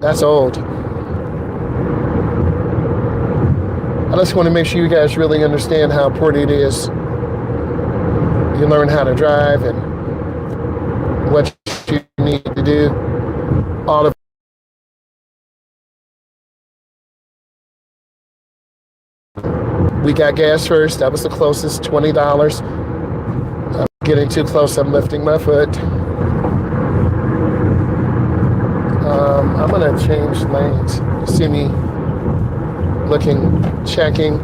That's old. I just want to make sure you guys really understand how important it is you learn how to drive and what you need to do. All of We got gas first. That was the closest, $20. I'm getting too close. I'm lifting my foot. I'm going to change lanes. You see me looking, checking.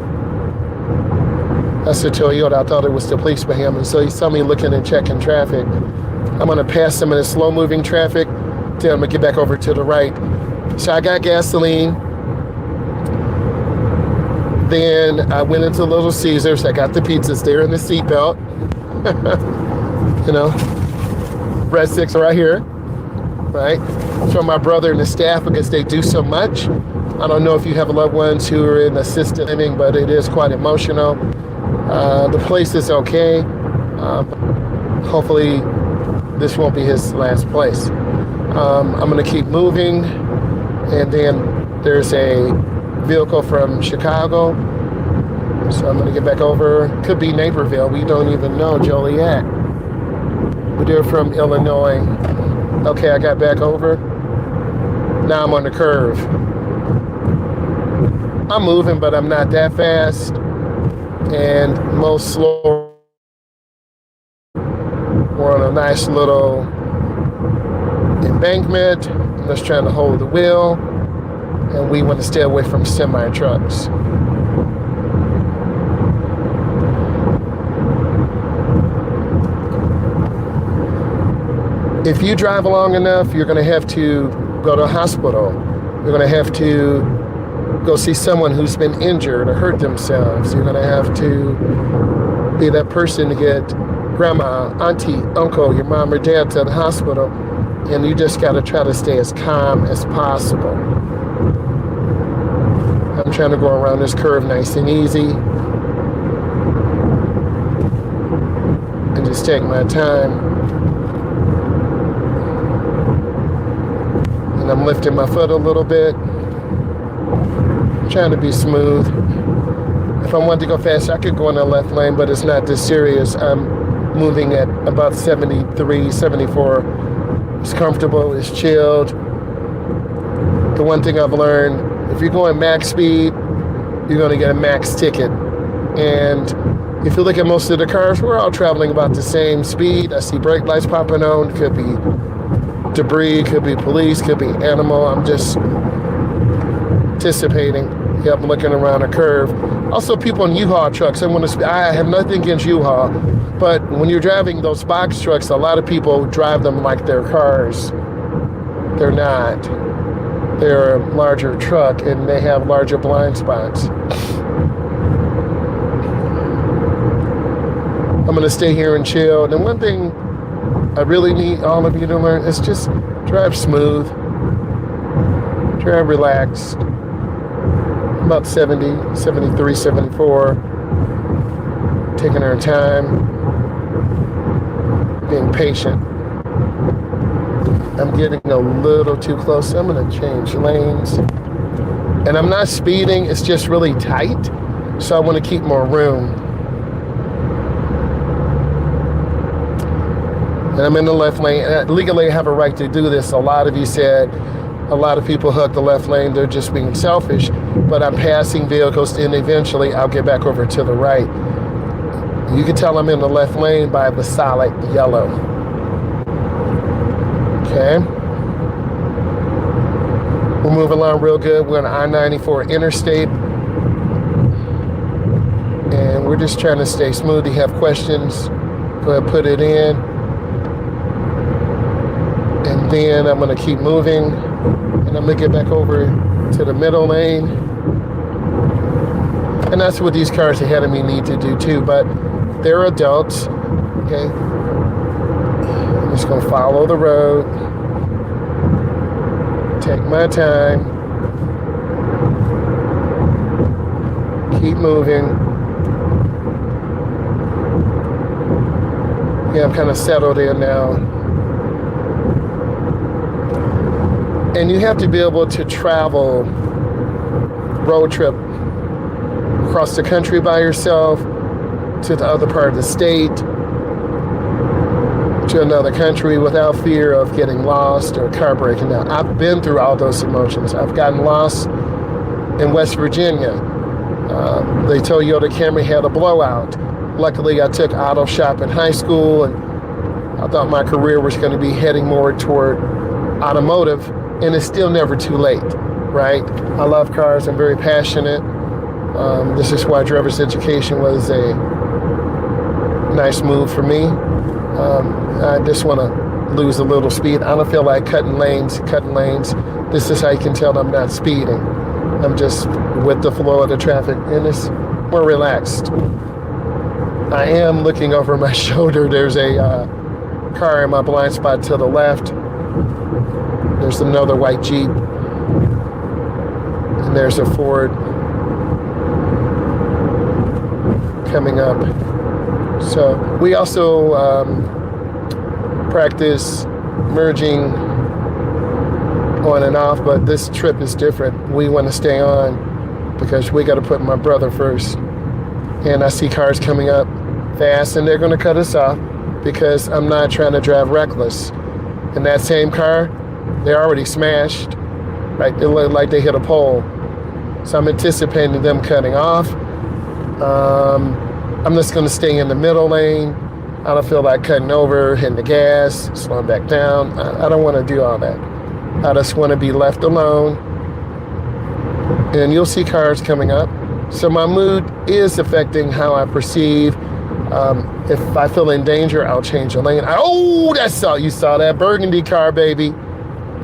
That's the Toyota. I thought it was the police behind me. So he saw me looking and checking traffic. I'm going to pass some of the slow-moving traffic. Then I'm going to get back over to the right. So I got gasoline. Then I went into Little Caesars. I got the pizzas there in the seatbelt. You know, breadsticks are right here, right? From my brother and the staff because they do so much. I don't know if you have loved ones who are in assisted living, but it is quite emotional. The place is okay. Hopefully this won't be his last place. I'm going to keep moving, and then there's a vehicle from Chicago, so I'm going to get back over. Could be Naperville. We don't even know. Joliet. But they're from Illinois. Okay, I got back over. Now I'm on the curve. I'm moving, but I'm not that fast. And most slow. We're on a nice little embankment. I'm just trying to hold the wheel. And we want to stay away from semi-trucks. If you drive long enough, you're going to have to go to a hospital. You're going to have to go see someone who's been injured or hurt themselves. You're going to have to be that person to get grandma, auntie, uncle, your mom or dad to the hospital. And you just got to try to stay as calm as possible. I'm trying to go around this curve nice and easy. And just take my time. And I'm lifting my foot a little bit. I'm trying to be smooth. If I wanted to go fast, I could go in the left lane, but it's not this serious. I'm moving at about 73, 74. It's comfortable, it's chilled. The one thing I've learned, if you're going max speed, you're going to get a max ticket. And if you look at most of the cars, we're all traveling about the same speed. I see brake lights popping on. Could be debris, could be police, could be animal. I'm just anticipating. Yep, looking around a curve. Also, people in U-Haul trucks. I have nothing against U-Haul, but when you're driving those box trucks, a lot of people drive them like they're cars. They're not. They're a larger truck, and they have larger blind spots. I'm going to stay here and chill. And one thing I really need all of you to learn is just drive smooth. Drive relaxed. About 70, 73, 74. Taking our time. Being patient. I'm getting a little too close. I'm going to change lanes. And I'm not speeding. It's just really tight. So I want to keep more room. And I'm in the left lane. Legally, I have a right to do this. A lot of you said a lot of people hug the left lane. They're just being selfish. But I'm passing vehicles, and eventually I'll get back over to the right. You can tell I'm in the left lane by the solid yellow. Okay. We'll move along real good. We're on I-94 interstate. And we're just trying to stay smooth. If you have questions, go ahead and put it in. And then I'm going to keep moving. And I'm going to get back over to the middle lane. And that's what these cars ahead of me need to do too. But they're adults. Okay. I'm just going to follow the road. Take my time. Keep moving. Yeah, I'm kind of settled in now. And you have to be able to travel road trip across the country by yourself, to the other part of the state, to another country without fear of getting lost or car breaking down. I've been through all those emotions. I've gotten lost in West Virginia. The Toyota Camry had a blowout. Luckily, I took auto shop in high school, and I thought my career was going to be heading more toward automotive, and it's still never too late, right? I love cars. I'm very passionate. This is why driver's education was a nice move for me. I just want to lose a little speed. I don't feel like cutting lanes. This is how you can tell I'm not speeding. I'm just with the flow of the traffic, and it's more relaxed. I am looking over my shoulder. There's a car in my blind spot to the left. There's another white Jeep. And there's a Ford coming up. So we also practice merging on and off, but this trip is different. We want to stay on because we got to put my brother first. And I see cars coming up fast, and they're going to cut us off because I'm not trying to drive reckless. In that same car, they're already smashed, right? They look like they hit a pole. So I'm anticipating them cutting off. I'm just going to stay in the middle lane. I don't feel like cutting over, hitting the gas, slowing back down. I don't want to do all that. I just want to be left alone. And you'll see cars coming up. So my mood is affecting how I perceive. If I feel in danger, I'll change the lane. You saw that burgundy car, baby.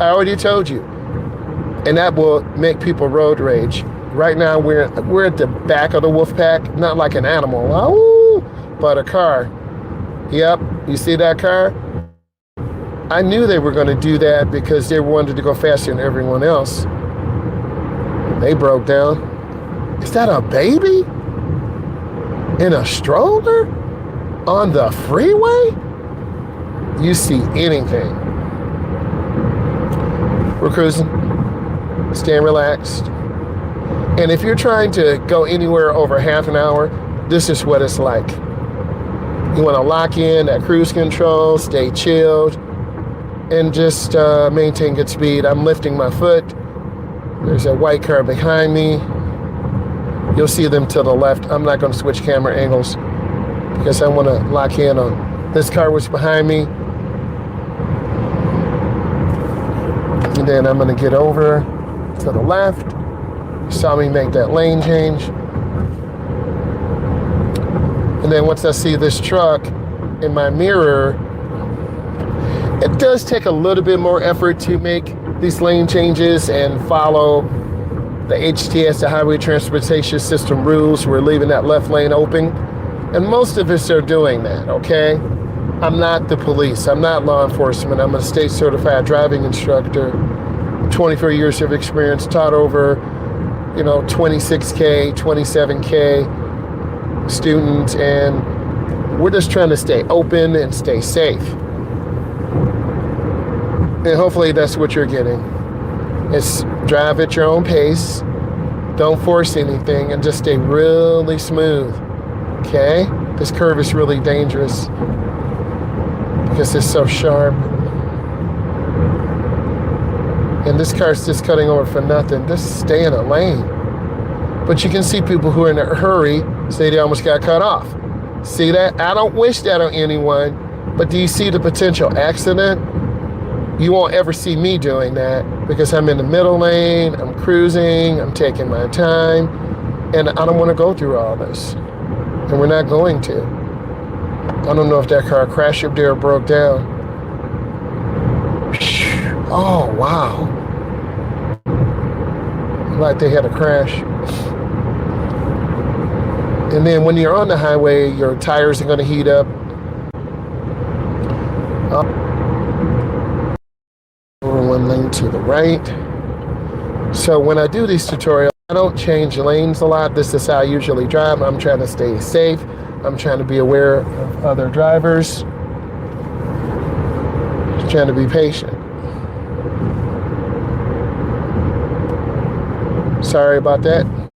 I already told you. And that will make people road rage. Right now, we're at the back of the wolf pack, not like an animal, but a car. Yep, you see that car? I knew they were going to do that because they wanted to go faster than everyone else. They broke down. Is that a baby? In a stroller? On the freeway? You see anything. We're cruising, staying relaxed. And if you're trying to go anywhere over half an hour, this is what it's like. You want to lock in that cruise control, stay chilled, and just maintain good speed. I'm lifting my foot. There's a white car behind me. You'll see them to the left. I'm not going to switch camera angles because I want to lock in on this car was behind me. And then I'm going to get over to the left. You saw me make that lane change. And then once I see this truck in my mirror, it does take a little bit more effort to make these lane changes and follow the HTS, the Highway Transportation System rules. We're leaving that left lane open. And most of us are doing that, okay? I'm not the police. I'm not law enforcement. I'm a state certified driving instructor. 24 years of experience, taught over, 26K, 27K students, and we're just trying to stay open and stay safe. And hopefully that's what you're getting. It's drive at your own pace, don't force anything, and just stay really smooth, okay? This curve is really dangerous because it's so sharp. And this car's just cutting over for nothing. Just stay in a lane. But you can see people who are in a hurry say they almost got cut off. See that? I don't wish that on anyone, but do you see the potential accident? You won't ever see me doing that because I'm in the middle lane, I'm cruising, I'm taking my time, and I don't want to go through all this. And we're not going to. I don't know if that car crashed up there or broke down. Oh, wow. Like they had a crash. And then when you're on the highway, your tires are going to heat up. Over one lane to the right. So when I do these tutorials, I don't change lanes a lot. This is how I usually drive. I'm trying to stay safe. I'm trying to be aware of other drivers. Just trying to be patient. Sorry about that.